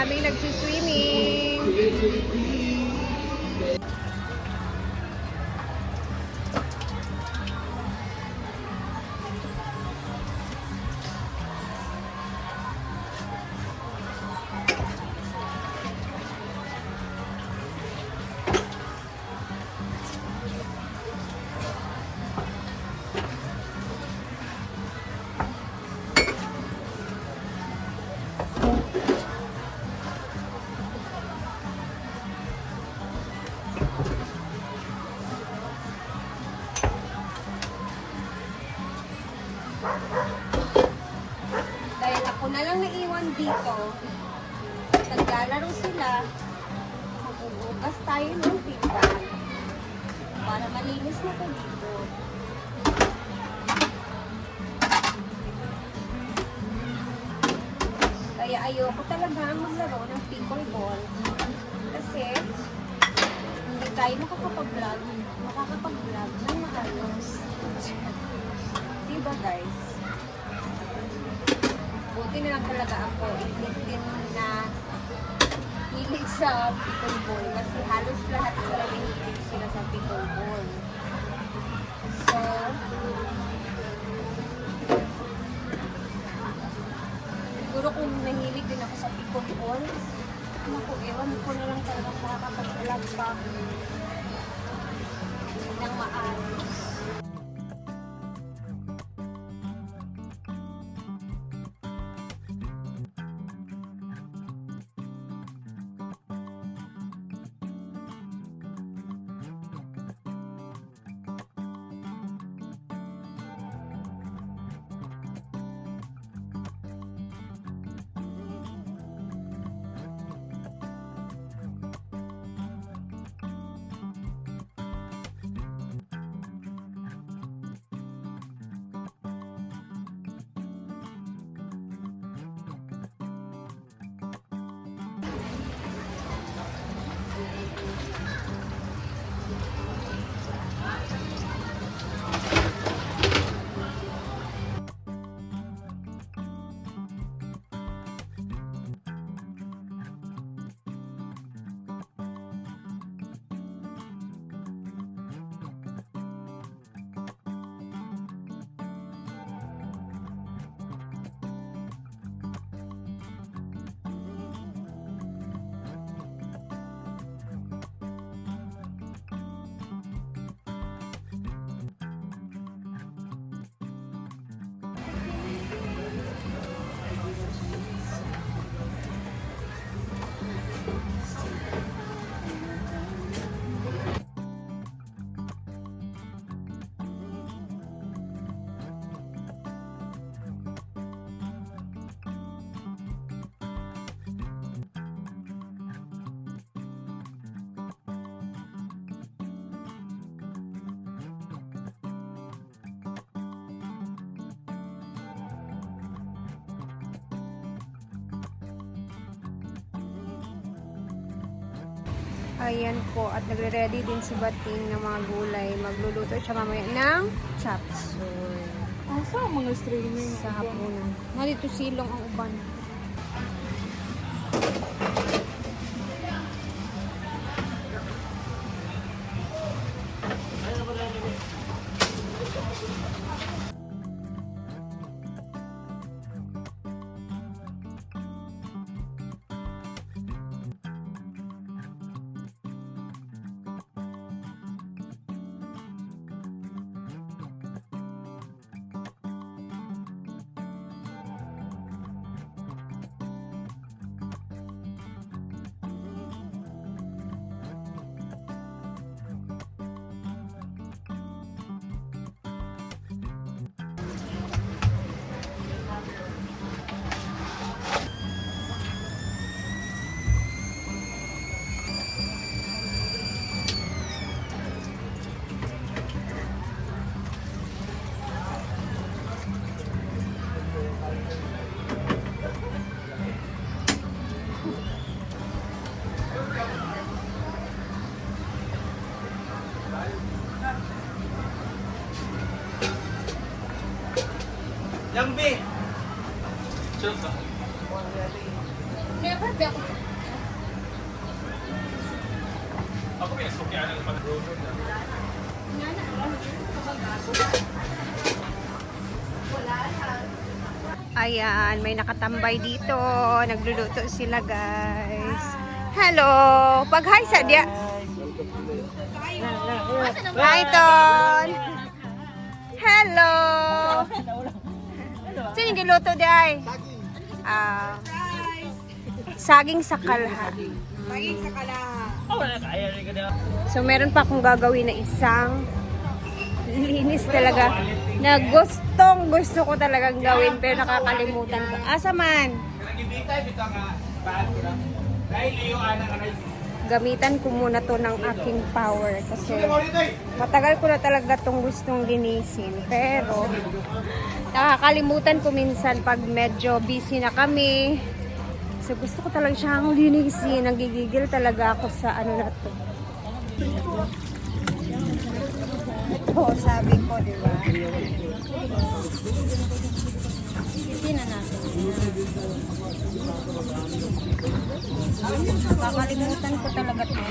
Maraming nagsiswimming. Dahil ako na lang naiwan dito, naglalaro sila, magbubukas tayo ng timba para malinis na ito dito. Kaya ayoko talaga maglaro ng pickleball kasi hindi tayo makakapag-vlog ng maayos. Diba guys? Buti na lang talaga ako din na hilig sa pickleball kasi halos lahat sila hilig sila sa pickleball. So, siguro kung nahilig din ako sa pickleball, naku, ewan ko na lang talaga makakapag-vlog pa ng maayos. Ayan po, at nagre-ready din si Bating ng mga gulay. Magluluto siya mamaya ng chop suey. Asa ang mga streaming Sa hapunan. Nandito silong ang uban. Yang B. Never be ako Ayan, may nakatambay dito. Nagluluto sila, guys. Hello! Pag-hi sa dia. Hi, Ton! Hello! Sino yung giluto di ay? Saging sa kalha. Saging sa kalaha. So, meron pa akong gagawin na isang linis talaga na gusto ko talagang gawin pero nakakalimutan ko. Asa man? Gamitan ko muna to ng aking power kasi matagal ko na talaga tong gustong linisin pero nakakalimutan ko minsan pag medyo busy na kami. So gusto ko talaga siyang linisin. Nagigigil talaga ako sa ano na to. Ito, sabi ko, di ba? Hindi na natin. Kakalimutan ko talaga ito.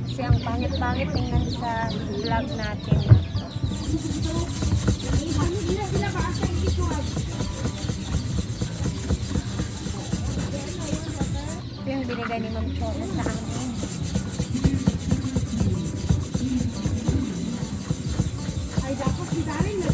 Kasi ang pangit-pangit tingnan sa vlog natin. Ito yung binigay ni Ma'am Chona sa amin. Ay, dapat sidarin na.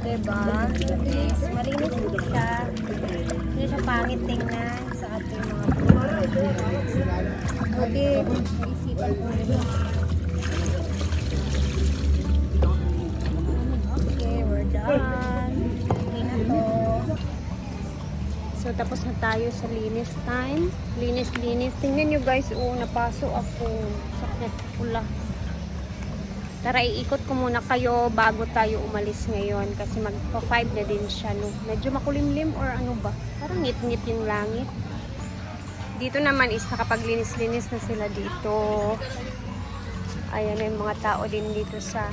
Diba? Yes, malinis siya. Hindi siya pangit tingnan sa ating mga buti, naisipan ko nila. Okay, we're done. Okay na to. So, tapos na tayo sa linis time. Linis. Tingnan nyo guys, napaso ako. Sakit pula. Tara, iikot ko muna kayo bago tayo umalis ngayon kasi magpa-5 na din siya, no? Medyo makulimlim or ano ba? Parang ngit-ngit yung langit. Dito naman is nakapaglinis-linis na sila dito. Ayan, yung mga tao din dito sa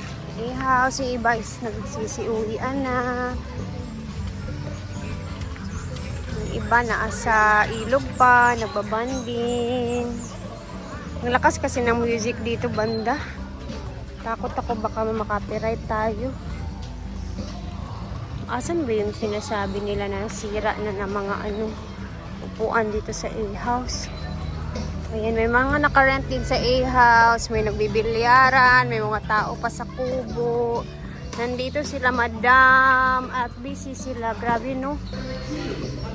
house. Yung iba is nagsisiuwian na. Yung iba nasa ilog pa, nagbabanding. Ang lakas kasi ng music dito, banda. Takot ako baka makapiright tayo. Asan ba yung sinasabi nila na sira na ng mga upuan dito sa A-house? Ayan, may mga nakarent din sa A-house. May nagbibilyaran, may mga tao pa sa kubo. Nandito sila madam at busy sila. Grabe, no?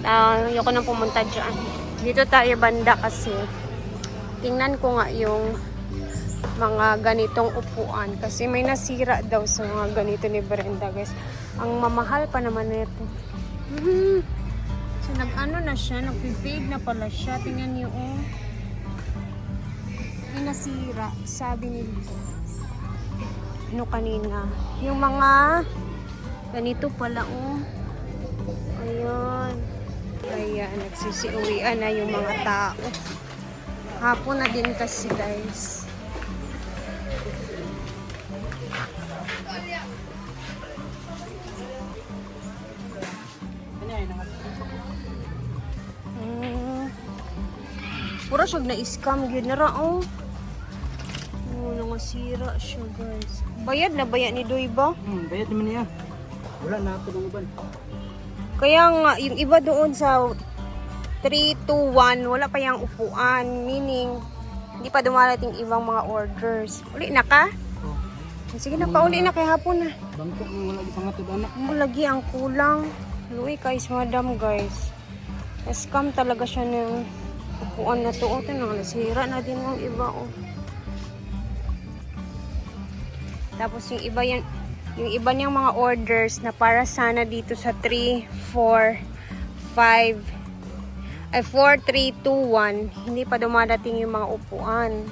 Ayoko nang pumunta dyan. Dito tayo banda kasi tingnan ko nga yung mga ganitong upuan kasi may nasira daw sa mga ganito ni Brenda, guys. Ang mamahal pa naman nito. So nag-ano na siya, nag-fade na pala siya. Tingnan niyo, may nasira, sabi nila kanina. Yung mga ganito pala, ayan, nagsisiuwian na yung mga tao. Hapon na din kasi, guys. Puro siya na-scam yun na raong. Nangasira siya, guys. Bayad na bayad ni Doy ba? Bayad naman niya. Wala na ito ng uban. Kaya nga, yung iba doon sa 321, wala pa yung upuan. Meaning, hindi pa dumarating ibang mga orders. Uli na ka? Oh. Sige na, pauli na kay hapon na. Bangkok ng wala di pangatod anak. Lagi ang kulang. Luwi guys, madam guys. Scam talaga siya ng upuan na to. O, tinang nasira na din ng iba. Oh. Tapos yung iba yan, yung iba niyang mga orders na para sana dito sa 3, 4, 5, ay 4, 3, 2, 1, hindi pa dumadating yung mga upuan.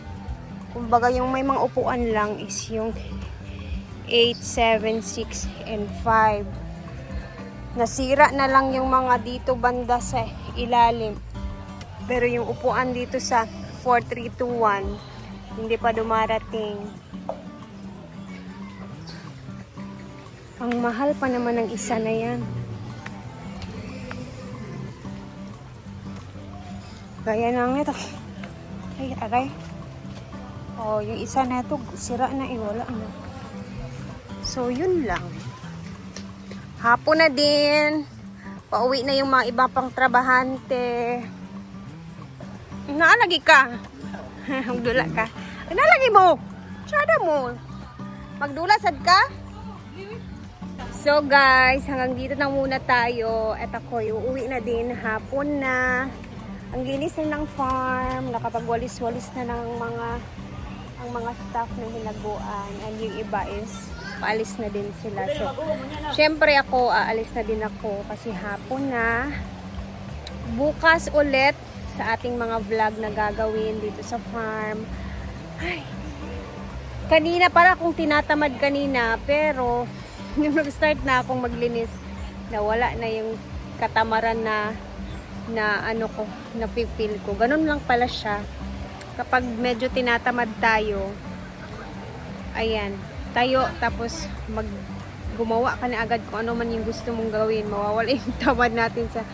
Kumbaga yung may mga upuan lang is yung 8, 7, 6, and 5. Nasira na lang yung mga dito banda sa ilalim. Pero yung upuan dito sa 4, 3, 2, 1, hindi pa dumarating. Ang mahal pa naman ng isa na yan. Gaya na ito. Ay, aray. Oh, yung isa na ito, sira na, wala na. So, yun lang. Hapon na din. Pauwi na yung mga iba pang trabahante. Naalagi ka. Magdula ka. Naalagi mo. Tsada mo. Magdulasad ka? So guys, hanggang dito na muna tayo. At ako, uuwi na din. Hapon na. Ang linis na ng farm. Nakapagwalis-walis na ng ang mga staff na hinaguan. And yung iba is paalis na din sila. So, syempre ako, aalis na din ako kasi hapon na. Bukas ulit sa ating mga vlog na gagawin dito sa farm. Ay, kanina para akong tinatamad kanina, pero nung nag-start na akong maglinis, nawala na yung katamaran na ano ko, na feel ko. Ganun lang pala siya. Kapag medyo tinatamad tayo, ayan, tayo, tapos gumawa ka na agad kung ano man yung gusto mong gawin, mawawala yung tamad natin sa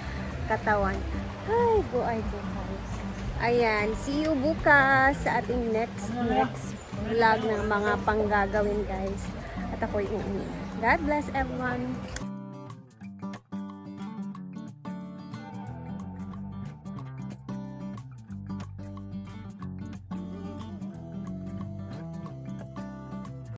katawan. Ay, go guys. Ayan, see you bukas sa ating next vlog ng mga panggagawin guys. At ako'y uuwi. God bless everyone.